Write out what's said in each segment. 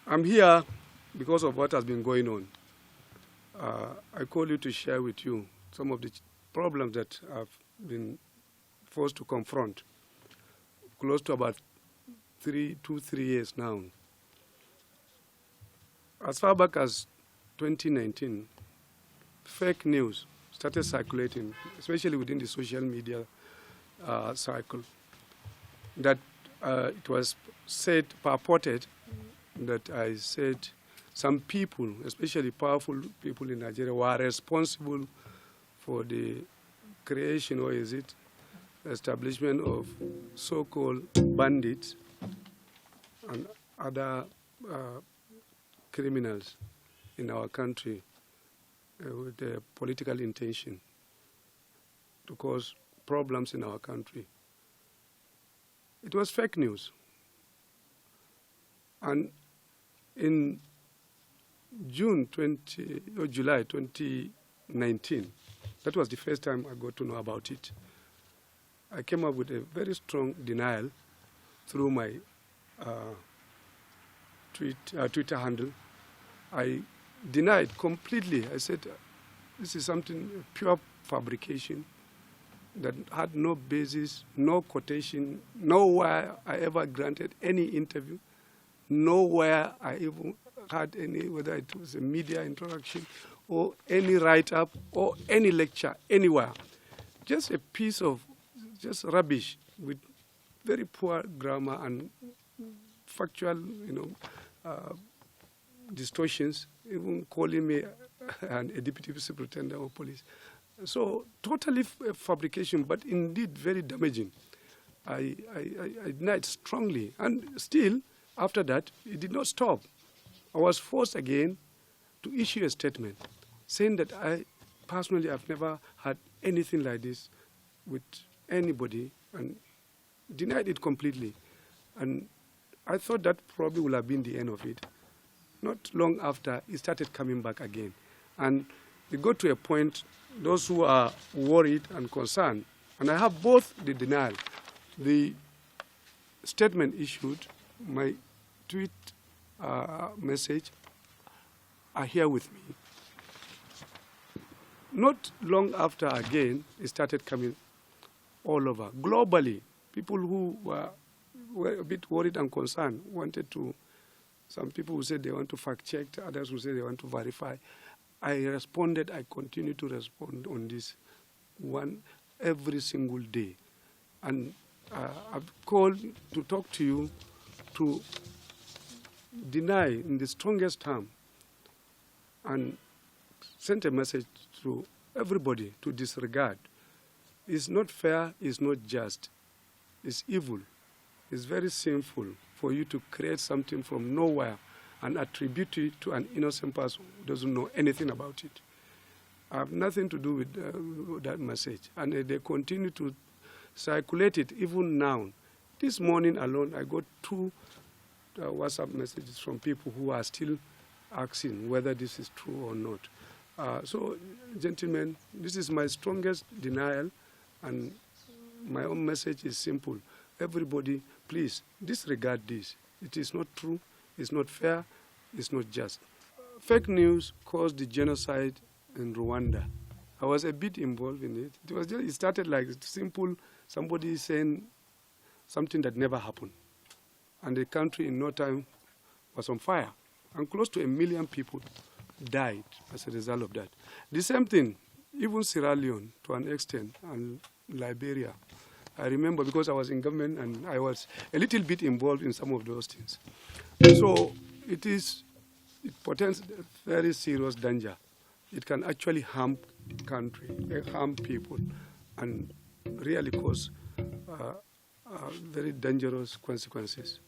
I'm here because of what has been going on. I call you to share with you some of the problems that I've been forced to confront close to about 3 years now. As far back as 2019, fake news started circulating, especially within the social media cycle, that it was said, purported, that I said some people, especially powerful people in Nigeria, were responsible for the creation, or is it, establishment of so-called bandits and other criminals in our country with a political intention to cause problems in our country. It was fake news. And in July 2019, that was the first time I got to know about it. I came up with a very strong denial through my Twitter handle. I denied completely. I said, this is something pure fabrication that had no basis, no quotation, nowhere I ever granted any interview, nowhere I even had any, whether it was a media interaction or any write-up or any lecture anywhere. Just a piece of just rubbish with very poor grammar and factual, distortions, even calling me a deputy superintendent of police. So totally fabrication, but indeed very damaging. I denied strongly. And still, after that, it did not stop. I was forced again to issue a statement saying that I personally have never had anything like this with anybody, and denied it completely. And I thought that probably would have been the end of it. Not long after, it started coming back again. And it got to a point, those who are worried and concerned, and I have both the denial, the statement issued, my tweet message are here with me. Not long after, again, it started coming all over. Globally, people who were a bit worried and concerned wanted to, some people who said they want to fact check, others who said they want to verify. I responded, I continue to respond on this one every single day. And I've called to talk to you to deny in the strongest term and sent a message to everybody to disregard. It's not fair, it's not just, it's evil. It's very sinful for you to create something from nowhere and attribute it to an innocent person who doesn't know anything about it. I have nothing to do with that message. And they continue to circulate it even now. This morning alone, I got 2 WhatsApp messages from people who are still asking whether this is true or not. So, gentlemen, this is my strongest denial, and my own message is simple. Everybody, please, disregard this. It is not true, it's not fair, it's not just. Fake news caused the genocide in Rwanda. I was a bit involved in it. It started like simple, somebody saying something that never happened. And the country in no time was on fire. And close to 1 million people died as a result of that. The same thing, even Sierra Leone to an extent, and Liberia. I remember because I was in government and I was a little bit involved in some of those things. So it portends a very serious danger. It can actually harm country, harm people, and really cause very dangerous consequences.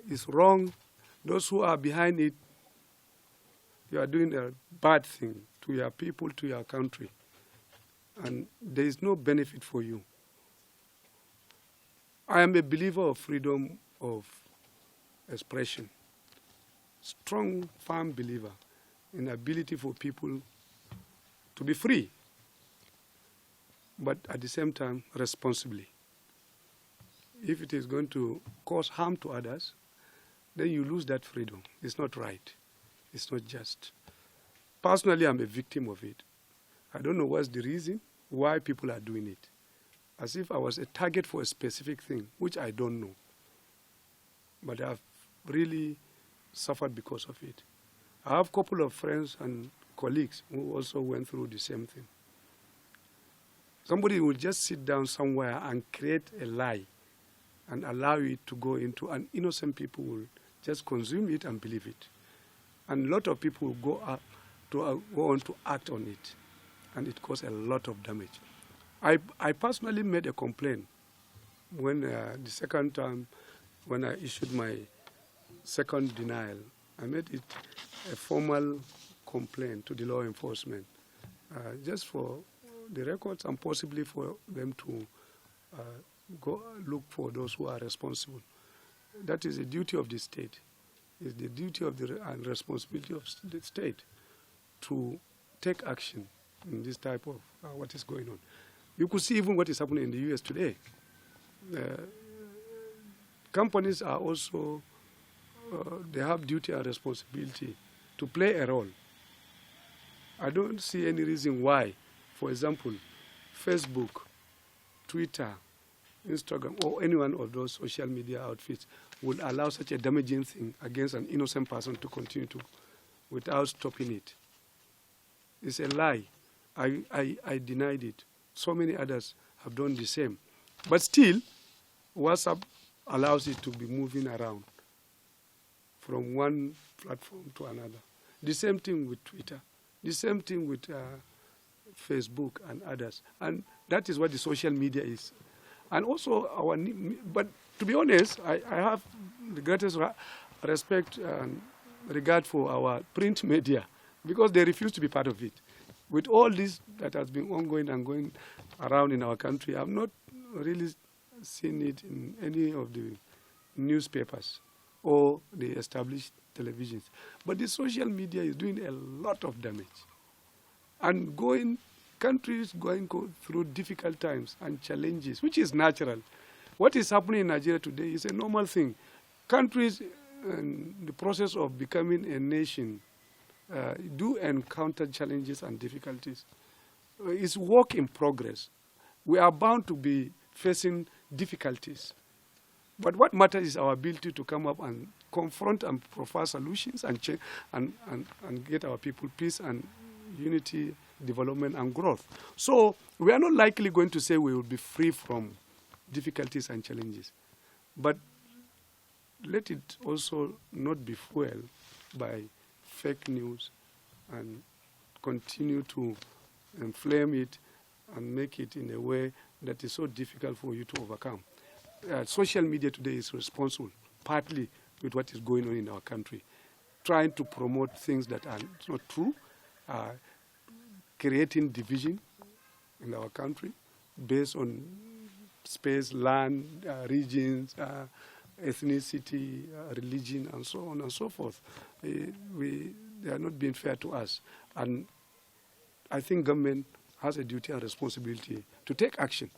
It's wrong. Those who are behind it, you are doing a bad thing to your people, to your country, and there is no benefit for you. I am a believer of freedom of expression, strong, firm believer in the ability for people to be free, but at the same time responsibly. If it is going to cause harm to others, then you lose that freedom. It's not right. It's not just. Personally, I'm a victim of it. I don't know what's the reason why people are doing it. As if I was a target for a specific thing, which I don't know. But I've really suffered because of it. I have a couple of friends and colleagues who also went through the same thing. Somebody will just sit down somewhere and create a lie and allow it to go into, and innocent people will just consume it and believe it. And a lot of people will go on to act on it, and it causes a lot of damage. I personally made a complaint when the second time, when I issued my second denial. I made it a formal complaint to the law enforcement, just for the records and possibly for them to go look for those who are responsible. That is the duty of the state. It's the duty of and responsibility of the state to take action in this type of what is going on. You could see even what is happening in the U.S. today. Companies are also, they have duty and responsibility to play a role. I don't see any reason why, for example, Facebook, Twitter, Instagram, or any one of those social media outfits would allow such a damaging thing against an innocent person to continue to, without stopping it. It's a lie. I denied it. So many others have done the same. But still, WhatsApp allows it to be moving around from one platform to another. The same thing with Twitter. The same thing with Facebook and others. And that is what the social media is. And also, but to be honest, I have the greatest respect and regard for our print media because they refuse to be part of it. With all this that has been ongoing and going around in our country, I've not really seen it in any of the newspapers or the established televisions. But the social media is doing a lot of damage. And countries going through difficult times and challenges, which is natural. What is happening in Nigeria today is a normal thing. Countries in the process of becoming a nation do encounter challenges and difficulties. It's work in progress. We are bound to be facing difficulties. But what matters is our ability to come up and confront and provide solutions and get our people peace and unity, development and growth. So we are not likely going to say we will be free from difficulties and challenges. But let it also not be fueled by fake news and continue to inflame it and make it in a way that is so difficult for you to overcome. Social media today is responsible, partly with what is going on in our country, trying to promote things that are not true, creating division in our country based on space, land, regions, ethnicity, religion, and so on and so forth. They are not being fair to us. And I think government has a duty and responsibility to take action.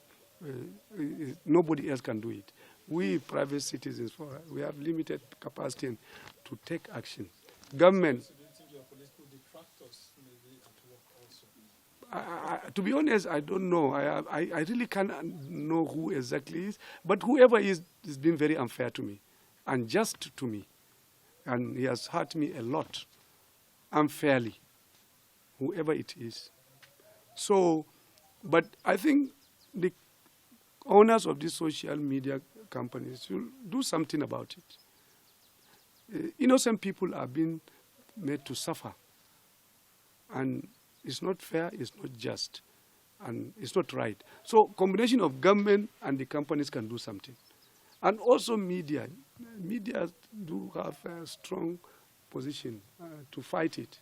Nobody else can do it. We private citizens, we have limited capacity to take action. Government. So do you think your political detractors may be at work also? To be honest, I don't know. I really can't know who exactly is, but whoever is being very unfair to me, unjust to me, and he has hurt me a lot, unfairly, whoever it is. So, but I think the owners of these social media companies should do something about it. Innocent people are being made to suffer. And it's not fair, it's not just, and it's not right. So combination of government and the companies can do something. And also media. Media do have a strong position to fight it.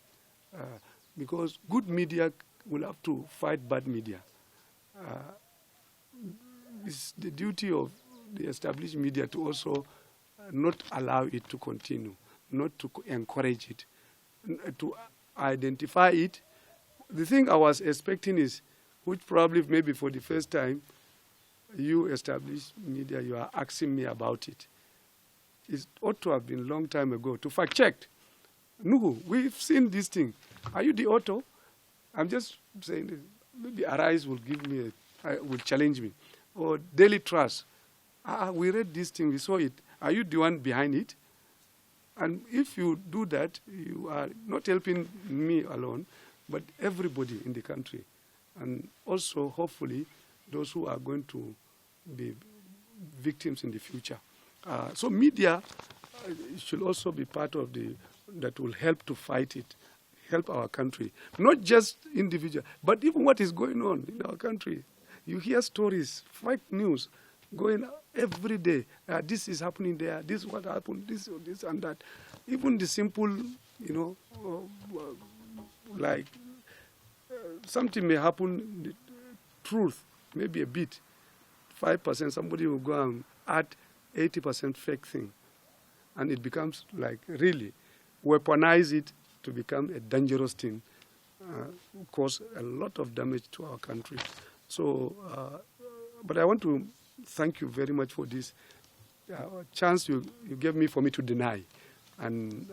Because good media will have to fight bad media. It's the duty of the established media to also not allow it to continue, not to encourage it, to identify it. The thing I was expecting is, which probably maybe for the first time, you established media, you are asking me about it. it ought to have been a long time ago to fact-check. No, we've seen this thing. Are you the author? I'm just saying that maybe Arise will give me, will challenge me. Or Daily Trust. We read this thing, we saw it. Are you the one behind it? And if you do that, you are not helping me alone, but everybody in the country. And also, hopefully, those who are going to be victims in the future. So media should also be part of that will help to fight it, help our country. Not just individual, but even what is going on in our country. You hear stories, fake news, going every day. This is happening there, this is what happened, this and that. Even the simple, like something may happen, the truth, maybe a bit, 5%, somebody will go and add 80% fake thing. And it becomes like really, weaponize it to become a dangerous thing, cause a lot of damage to our country. So, but I want to thank you very much for this chance you gave me for me to deny. And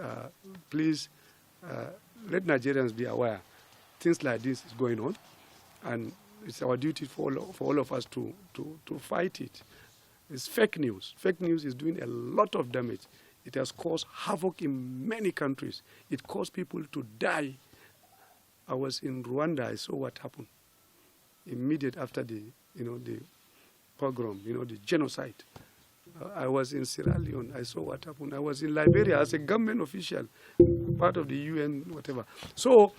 please let Nigerians be aware things like this is going on, and it's our duty for all of us to fight it. It's fake news. Fake news is doing a lot of damage. It has caused havoc in many countries. It caused people to die. I was in Rwanda. I saw what happened immediate after the pogrom, the genocide. I was in Sierra Leone. I saw what happened. I was in Liberia as a government official, part of the UN, whatever. So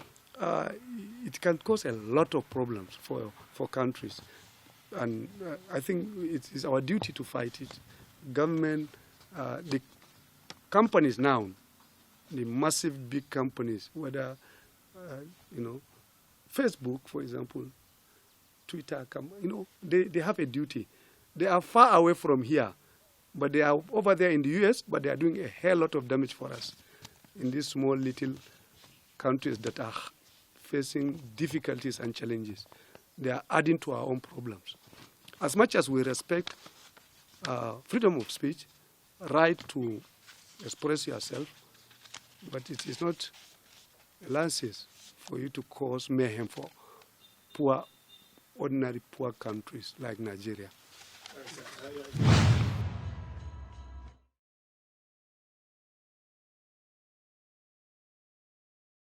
it can cause a lot of problems for countries. And I think it is our duty to fight it. Government, the companies now, the massive big companies, whether, Facebook, for example, Twitter, they have a duty. They are far away from here, but they are over there in the US, but they are doing a hell lot of damage for us in these small little countries that are facing difficulties and challenges. They are adding to our own problems. As much as we respect freedom of speech, right to express yourself, but it is not a license for you to cause mayhem for ordinary poor countries like Nigeria.